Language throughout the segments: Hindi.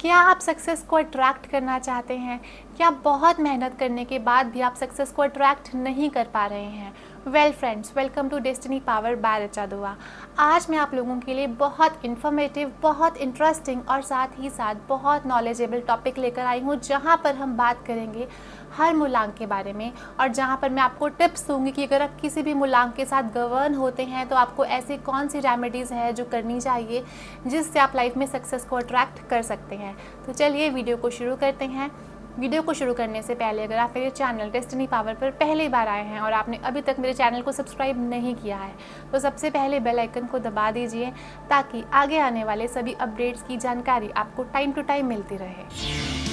क्या आप सक्सेस को अट्रैक्ट करना चाहते हैं? क्या बहुत मेहनत करने के बाद भी आप सक्सेस को अट्रैक्ट नहीं कर पा रहे हैं? Well friends, welcome to Destiny power by Richa Dua. आज मैं आप लोगों के लिए बहुत इन्फॉर्मेटिव, बहुत इंटरेस्टिंग और साथ ही साथ बहुत नॉलेजेबल टॉपिक लेकर आई हूँ, जहाँ पर हम बात करेंगे हर मूलांक के बारे में और जहाँ पर मैं आपको टिप्स दूंगी कि अगर आप किसी भी मूलांक के साथ गवर्न होते हैं तो आपको ऐसी कौन सी रेमेडीज़ है जो करनी चाहिए जिससे आप लाइफ में सक्सेस को अट्रैक्ट कर सकते हैं। तो चलिए वीडियो को शुरू करते हैं। वीडियो को शुरू करने से पहले अगर आप मेरे चैनल डेस्टिनी पावर पर पहली बार आए हैं और आपने अभी तक मेरे चैनल को सब्सक्राइब नहीं किया है तो सबसे पहले बेल आइकन को दबा दीजिए ताकि आगे आने वाले सभी अपडेट्स की जानकारी आपको टाइम टू टाइम मिलती रहे।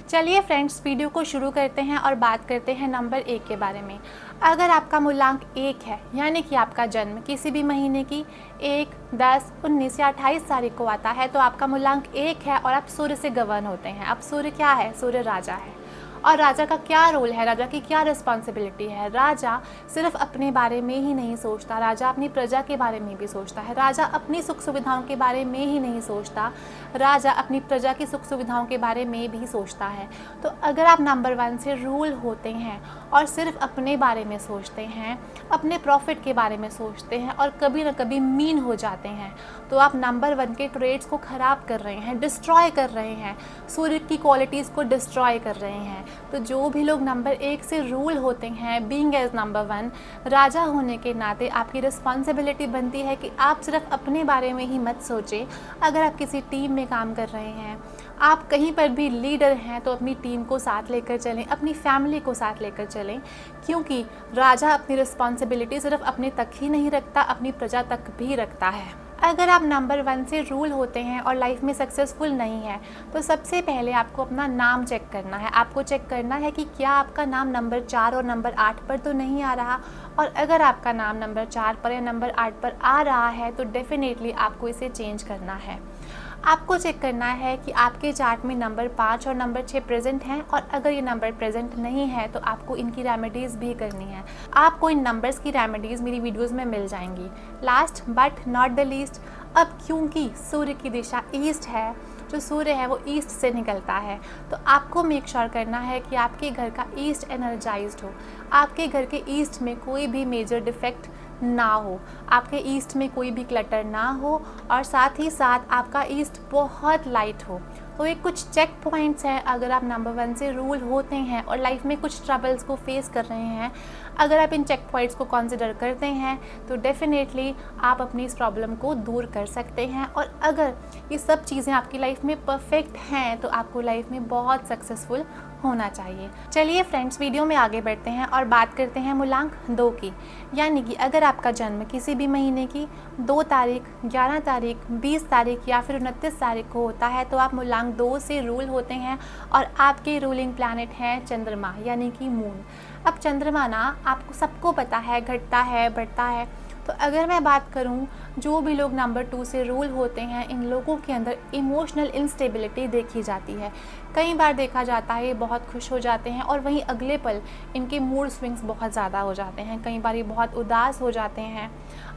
चलिए फ्रेंड्स, वीडियो को शुरू करते हैं और बात करते हैं नंबर 1 के बारे में। अगर आपका मूलांक 1 है, यानी कि आपका जन्म किसी भी महीने की 1, 10, 19 या 28 तारीख को आता है तो आपका मूलांक 1 है और आप सूर्य से गवर्न होते हैं। अब सूर्य क्या है? सूर्य राजा है। और राजा का क्या रोल है, राजा की क्या रिस्पॉन्सिबिलिटी है? राजा सिर्फ अपने बारे में ही नहीं सोचता, राजा अपनी प्रजा के बारे में भी सोचता है। राजा अपनी सुख सुविधाओं के बारे में ही नहीं सोचता, राजा अपनी प्रजा की सुख सुविधाओं के बारे में भी सोचता है। तो अगर आप नंबर 1 से रूल होते हैं और सिर्फ अपने बारे में सोचते हैं, अपने प्रॉफिट के बारे में सोचते हैं और कभी ना कभी मीन हो जाते हैं तो आप नंबर 1 के ट्रेड्स को ख़राब कर रहे हैं, डिस्ट्रॉय कर रहे हैं, सूर्य की क्वालिटीज़ को डिस्ट्रॉय कर रहे हैं। तो जो भी लोग नंबर 1 से रूल होते हैं, बीइंग एज नंबर 1, राजा होने के नाते आपकी रिस्पॉन्सिबिलिटी बनती है कि आप सिर्फ अपने बारे में ही मत सोचें। अगर आप किसी टीम में काम कर रहे हैं, आप कहीं पर भी लीडर हैं तो अपनी टीम को साथ लेकर चलें, अपनी फैमिली को साथ लेकर चलें, क्योंकि राजा अपनी रिस्पॉन्सिबिलिटी सिर्फ अपने तक ही नहीं रखता, अपनी प्रजा तक भी रखता है। अगर आप नंबर 1 से रूल होते हैं और लाइफ में सक्सेसफुल नहीं है तो सबसे पहले आपको अपना नाम चेक करना है। आपको चेक करना है कि क्या आपका नाम नंबर 4 और नंबर 8 पर तो नहीं आ रहा, और अगर आपका नाम नंबर 4 पर या नंबर 8 पर आ रहा है तो डेफिनेटली आपको इसे चेंज करना है। आपको चेक करना है कि आपके चार्ट में नंबर 5 और नंबर 6 प्रेजेंट हैं, और अगर ये नंबर प्रेजेंट नहीं है तो आपको इनकी रेमेडीज़ भी करनी है। आपको इन नंबर्स की रेमेडीज़ मेरी वीडियोस में मिल जाएंगी। Last but not the least, अब क्योंकि सूर्य की दिशा ईस्ट है, जो सूर्य है वो ईस्ट से निकलता है, तो आपको मेक श्योर करना है कि आपके घर का ईस्ट एनर्जाइज्ड हो, आपके घर के ईस्ट में कोई भी मेजर डिफेक्ट ना हो, आपके ईस्ट में कोई भी क्लटर ना हो, और साथ ही साथ आपका ईस्ट बहुत लाइट हो। तो ये कुछ चेक पॉइंट्स हैं अगर आप नंबर 1 से रूल होते हैं और लाइफ में कुछ ट्रबल्स को फेस कर रहे हैं। अगर आप इन चेक पॉइंट्स को कंसिडर करते हैं तो डेफिनेटली आप अपनी इस प्रॉब्लम को दूर कर सकते हैं, और अगर ये सब चीज़ें आपकी लाइफ में परफेक्ट हैं तो आपको लाइफ में बहुत सक्सेसफुल होना चाहिए। चलिए फ्रेंड्स, वीडियो में आगे बढ़ते हैं और बात करते हैं मूलांक 2 की, यानी कि अगर आपका जन्म किसी भी महीने की 2 तारीख, 11 तारीख, 20 तारीख या फिर 29 तारीख को होता है तो आप मूलांक 2 से रूल होते हैं और आपके रूलिंग प्लैनेट है चंद्रमा, यानी कि मून। अब चंद्रमा ना, आपको सबको पता है, घटता है, बढ़ता है। तो अगर मैं बात करूं, जो भी लोग नंबर 2 से रूल होते हैं, इन लोगों के अंदर इमोशनल इंस्टेबिलिटी देखी जाती है। कई बार देखा जाता है ये बहुत खुश हो जाते हैं और वहीं अगले पल इनके मूड स्विंग्स बहुत ज़्यादा हो जाते हैं, कई बार ये बहुत उदास हो जाते हैं।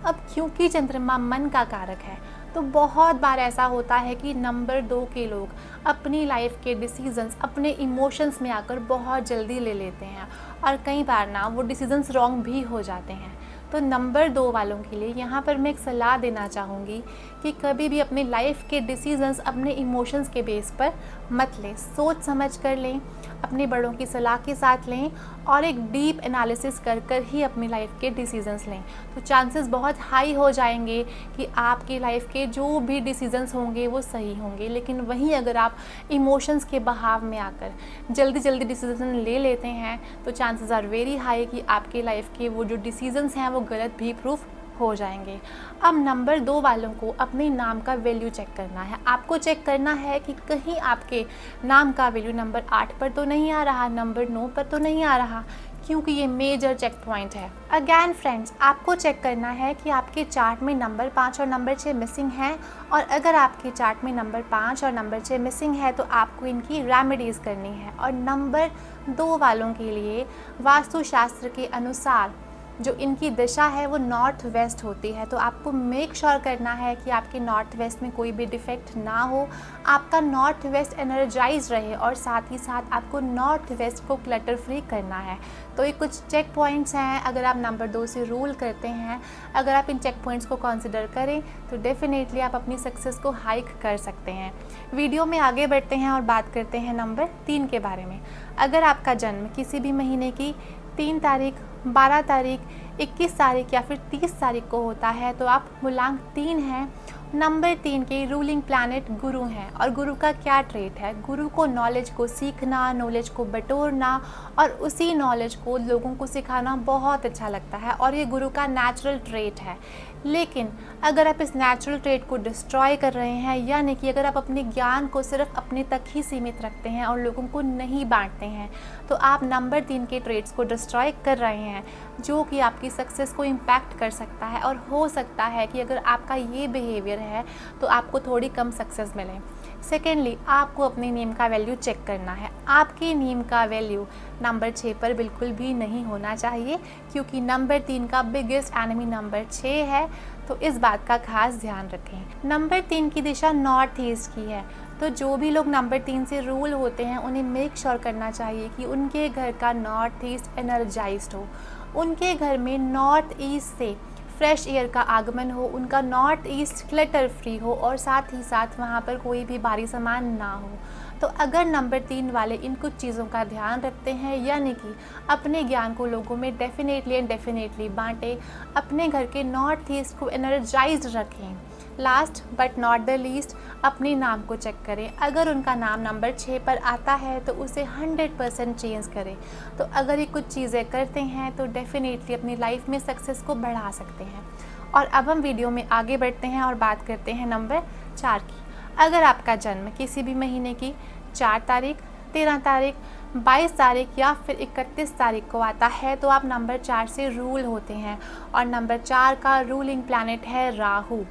अब क्योंकि चंद्रमा मन का कारक है तो बहुत बार ऐसा होता है कि नंबर 2 के लोग अपनी लाइफ के डिसीजंस अपने इमोशंस में आकर बहुत जल्दी ले लेते हैं, और कई बार ना वो डिसीजंस रॉन्ग भी हो जाते हैं। तो नंबर 2 वालों के लिए यहाँ पर मैं एक सलाह देना चाहूँगी कि कभी भी अपनी लाइफ के डिसीजंस अपने इमोशंस के बेस पर मत लें, सोच समझ कर लें, अपने बड़ों की सलाह के साथ लें और एक डीप एनालिसिस कर कर ही अपनी लाइफ के डिसीजंस लें। तो चांसेस बहुत हाई हो जाएंगे कि आपकी लाइफ के जो भी डिसीजंस होंगे वो सही होंगे। लेकिन वहीं अगर आप इमोशंस के बहाव में आकर जल्दी जल्दी डिसीजन ले लेते हैं तो चांसेस आर वेरी हाई कि आपके लाइफ के वो जो डिसीजंस हैं वो गलत भी प्रूफ हो जाएंगे। अब नंबर 2 वालों को अपने नाम का वैल्यू चेक करना है। आपको चेक करना है कि कहीं आपके नाम का वैल्यू नंबर 8 पर तो नहीं आ रहा, नंबर 9 पर तो नहीं आ रहा, क्योंकि ये मेजर चेक पॉइंट है। अगेन फ्रेंड्स, आपको चेक करना है कि आपके चार्ट में नंबर 5 और नंबर 6 मिसिंग हैं, और अगर आपके चार्ट में नंबर 5 और नंबर 6 मिसिंग है तो आपको इनकी रेमेडीज़ करनी है। और नंबर 2 वालों के लिए वास्तुशास्त्र के अनुसार जो इनकी दिशा है वो नॉर्थ वेस्ट होती है। तो आपको मेक श्योर करना है कि आपके नॉर्थ वेस्ट में कोई भी डिफेक्ट ना हो, आपका नॉर्थ वेस्ट एनर्जाइज रहे और साथ ही साथ आपको नॉर्थ वेस्ट को क्लटर फ्री करना है। तो ये कुछ चेक पॉइंट्स हैं, अगर आप नंबर 2 से रूल करते हैं, अगर आप इन चेक पॉइंट्स को कंसिडर करें तो डेफिनेटली आप अपनी सक्सेस को हाइक कर सकते हैं। वीडियो में आगे बढ़ते हैं और बात करते हैं नंबर 3 के बारे में। अगर आपका जन्म किसी भी महीने की 3 तारीख, 12 तारीख, 21 तारीख या फिर 30 तारीख को होता है तो आप मूलांक 3 हैं। नंबर 3 के रूलिंग प्लैनेट गुरु हैं और गुरु का क्या ट्रेट है? गुरु को नॉलेज को सीखना, नॉलेज को बटोरना और उसी नॉलेज को लोगों को सिखाना बहुत अच्छा लगता है और ये गुरु का नेचुरल ट्रेट है। लेकिन अगर आप इस नेचुरल ट्रेट को डिस्ट्रॉय कर रहे हैं, यानी कि अगर आप अपने ज्ञान को सिर्फ अपने तक ही सीमित रखते हैं और लोगों को नहीं बांटते हैं, तो आप नंबर 3 के ट्रेट्स को डिस्ट्रॉय कर रहे हैं, जो कि आपकी सक्सेस को इम्पैक्ट कर सकता है। और हो सकता है कि अगर आपका ये बिहेवियर है तो आपको थोड़ी कम सक्सेस मिले। सेकेंडली, आपको अपने नेम का वैल्यू चेक करना है। आपके नेम का वैल्यू नंबर 6 पर बिल्कुल भी नहीं होना चाहिए, क्योंकि नंबर 3 का बिगेस्ट एनिमी नंबर 6 है। तो इस बात का खास ध्यान रखें। नंबर 3 की दिशा नॉर्थ ईस्ट की है, तो जो भी लोग नंबर 3 से रूल होते हैं उन्हें मेक श्योर करना चाहिए कि उनके घर का नॉर्थ ईस्ट एनर्जाइज्ड हो, उनके घर में नॉर्थ ईस्ट से फ्रेश एयर का आगमन हो, उनका नॉर्थ ईस्ट क्लटर फ्री हो और साथ ही साथ वहाँ पर कोई भी भारी सामान ना हो। तो अगर नंबर 3 वाले इन कुछ चीज़ों का ध्यान रखते हैं, यानी कि अपने ज्ञान को लोगों में डेफिनेटली बांटें, अपने घर के नॉर्थ ईस्ट को एनर्जाइज्ड रखें। Last but not the least, अपने नाम को चेक करें। अगर उनका नाम नंबर 6 पर आता है तो उसे 100% चेंज करें। तो अगर ये कुछ चीज़ें करते हैं तो डेफिनेटली अपनी लाइफ में सक्सेस को बढ़ा सकते हैं। और अब हम वीडियो में आगे बढ़ते हैं और बात करते हैं नंबर 4 की। अगर आपका जन्म किसी भी महीने की 4 तारीख, 13 तारीख, 22 तारीख या फिर 31 तारीख को आता है तो आप नंबर 4 से रूल होते हैं और नंबर 4 का रूलिंग प्लैनेट है राहु।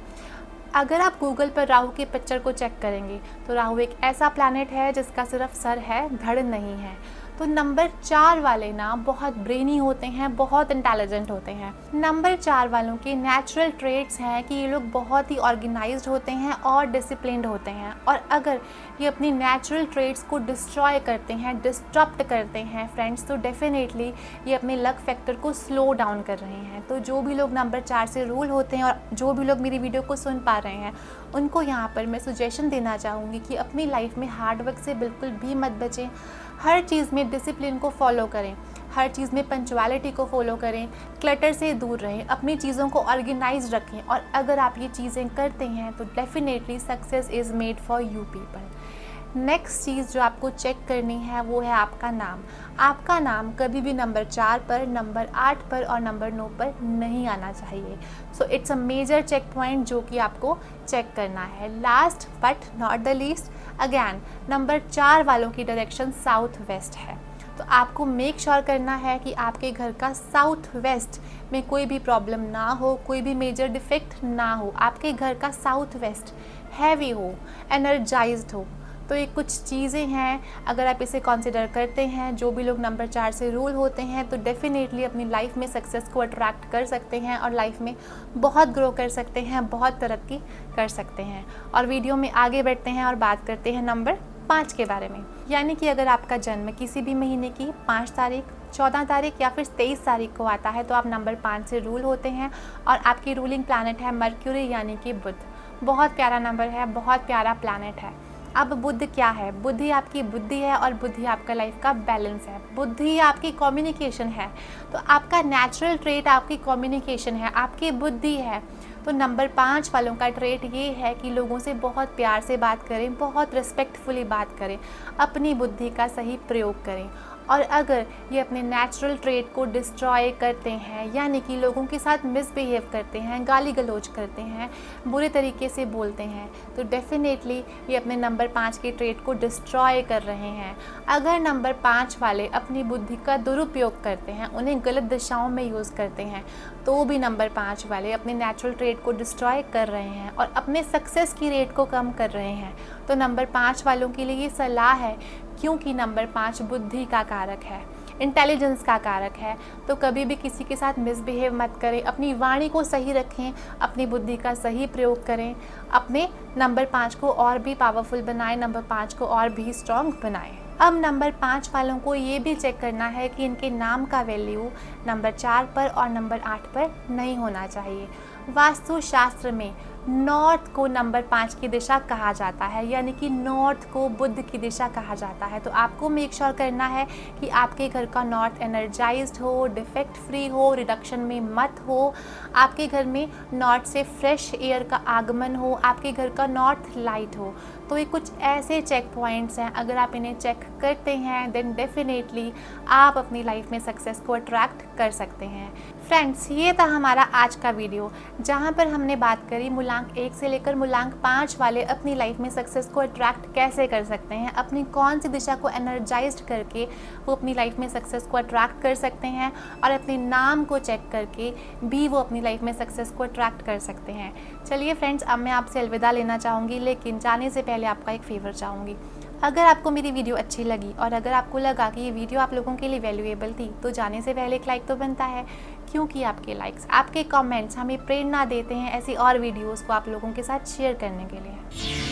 अगर आप गूगल पर राहु के पिक्चर को चेक करेंगे तो राहु एक ऐसा प्लैनेट है जिसका सिर्फ सर है, धड़ नहीं है। तो नंबर 4 वाले ना बहुत ब्रेनी होते हैं, बहुत इंटेलिजेंट होते हैं। नंबर 4 वालों के नेचुरल ट्रेट्स हैं कि ये लोग बहुत ही ऑर्गेनाइज्ड होते हैं और डिसिप्लिन्ड होते हैं। और अगर ये अपनी नेचुरल ट्रेट्स को डिस्ट्रॉय करते हैं, डिस्टर्ब करते हैं फ्रेंड्स, तो डेफिनेटली ये अपने लक फैक्टर को स्लो डाउन कर रहे हैं। तो जो भी लोग नंबर 4 से रूल होते हैं और जो भी लोग मेरी वीडियो को सुन पा रहे हैं, उनको यहाँ पर मैं सजेशन देना चाहूँगी कि अपनी लाइफ में हार्डवर्क से बिल्कुल भी मत बचें। हर चीज़ में डिसिप्लिन को फॉलो करें, हर चीज़ में पंक्चुअलिटी को फॉलो करें, क्लटर से दूर रहें, अपनी चीज़ों को ऑर्गेनाइज रखें। और अगर आप ये चीज़ें करते हैं तो definitely success is made for you people. Next चीज़ जो आपको चेक करनी है वो है आपका नाम। आपका नाम कभी भी नंबर 4 पर, नंबर 8 पर और नंबर 9 पर नहीं आना चाहिए। So it's a major check point जो कि आपको चेक करना है। Last but not the least, again number 4 वालों की डायरेक्शन साउथ वेस्ट है। तो आपको मेक श्योर करना है कि आपके घर का साउथ वेस्ट में कोई भी प्रॉब्लम ना हो, कोई भी मेजर डिफेक्ट ना हो। आपके घर का साउथ वेस्ट हैवी हो, एनर्जाइज्ड हो। तो ये कुछ चीज़ें हैं, अगर आप इसे कंसिडर करते हैं, जो भी लोग नंबर 4 से रूल होते हैं, तो डेफिनेटली अपनी लाइफ में सक्सेस को अट्रैक्ट कर सकते हैं और लाइफ में बहुत ग्रो कर सकते हैं, बहुत तरक्की कर सकते हैं। और वीडियो में आगे बढ़ते हैं और बात करते हैं नंबर 5 के बारे में। यानी कि अगर आपका जन्म किसी भी महीने की 5 तारीख, 14 तारीख या फिर 23 तारीख को आता है तो आप नंबर 5 से रूल होते हैं और आपकी रूलिंग प्लैनेट है मर्क्यूरी यानी कि बुध। बहुत प्यारा नंबर है, बहुत प्यारा प्लैनेट है। अब बुध क्या है? बुध ही आपकी बुद्धि है और बुध ही आपका लाइफ का बैलेंस है। बुध ही आपकी कम्युनिकेशन है। तो आपका नेचुरल ट्रेट आपकी कम्युनिकेशन है, आपकी बुद्धि है। तो नंबर 5 वालों का ट्रेट ये है कि लोगों से बहुत प्यार से बात करें, बहुत रिस्पेक्टफुली बात करें, अपनी बुद्धि का सही प्रयोग करें। और अगर ये अपने नेचुरल ट्रेट को डिस्ट्रॉय करते हैं, यानी कि लोगों के साथ मिसबिहेव करते हैं, गाली गलौज करते हैं, बुरे तरीके से बोलते हैं, तो डेफिनेटली ये अपने नंबर 5 के ट्रेट को डिस्ट्रॉय कर रहे हैं। अगर नंबर 5 वाले अपनी बुद्धि का दुरुपयोग करते हैं, उन्हें गलत दिशाओं में यूज़ करते हैं, तो भी नंबर 5 वाले अपने नेचुरल ट्रेट को डिस्ट्रॉय कर रहे हैं और अपने सक्सेस की रेट को कम कर रहे हैं। तो नंबर 5 वालों के लिए ये सलाह है, क्योंकि नंबर 5 बुद्धि का कारक है। इंटेलिजेंस का कारक है। तो कभी भी किसी के साथ मिसबिहेव मत करें, अपनी वाणी को सही रखें, अपनी बुद्धि का सही प्रयोग करें, अपने नंबर 5 को और भी पावरफुल बनाएं, नंबर 5 को और भी स्ट्रॉन्ग बनाएं। अब नंबर 5 वालों को ये भी चेक करना है कि इनके नाम का वैल्यू नंबर 4 पर और नंबर 8 पर नहीं होना चाहिए। वास्तुशास्त्र में नॉर्थ को नंबर 5 की दिशा कहा जाता है, यानी कि नॉर्थ को बुध की दिशा कहा जाता है। तो आपको मेक श्योर करना है कि आपके घर का नॉर्थ एनर्जाइज्ड हो, डिफेक्ट फ्री हो, रिडक्शन में मत हो, आपके घर में नॉर्थ से फ्रेश एयर का आगमन हो, आपके घर का नॉर्थ लाइट हो। तो ये कुछ ऐसे चेक पॉइंट्स हैं, अगर आप इन्हें चेक करते हैं देन डेफिनेटली आप अपनी लाइफ में सक्सेस को अट्रैक्ट कर सकते हैं। फ्रेंड्स, ये था हमारा आज का वीडियो, जहाँ पर हमने बात करी मूलांक 1 से लेकर मूलांक 5 वाले अपनी लाइफ में सक्सेस को अट्रैक्ट कैसे कर सकते हैं, अपनी कौन सी दिशा को एनर्जाइज्ड करके वो अपनी लाइफ में सक्सेस को अट्रैक्ट कर सकते हैं, और अपने नाम को चेक करके भी वो अपनी लाइफ में सक्सेस को अट्रैक्ट कर सकते हैं। चलिए फ्रेंड्स, अब मैं आपसे अलविदा लेना चाहूँगी, लेकिन जाने से पहले आपका एक फेवर चाहूँगी। अगर आपको मेरी वीडियो अच्छी लगी और अगर आपको लगा कि ये वीडियो आप लोगों के लिए वैल्यूएबल थी, तो जाने से पहले एक लाइक तो बनता है, क्योंकि आपके लाइक्स, आपके कमेंट्स हमें प्रेरणा देते हैं ऐसी और वीडियोस को आप लोगों के साथ शेयर करने के लिए।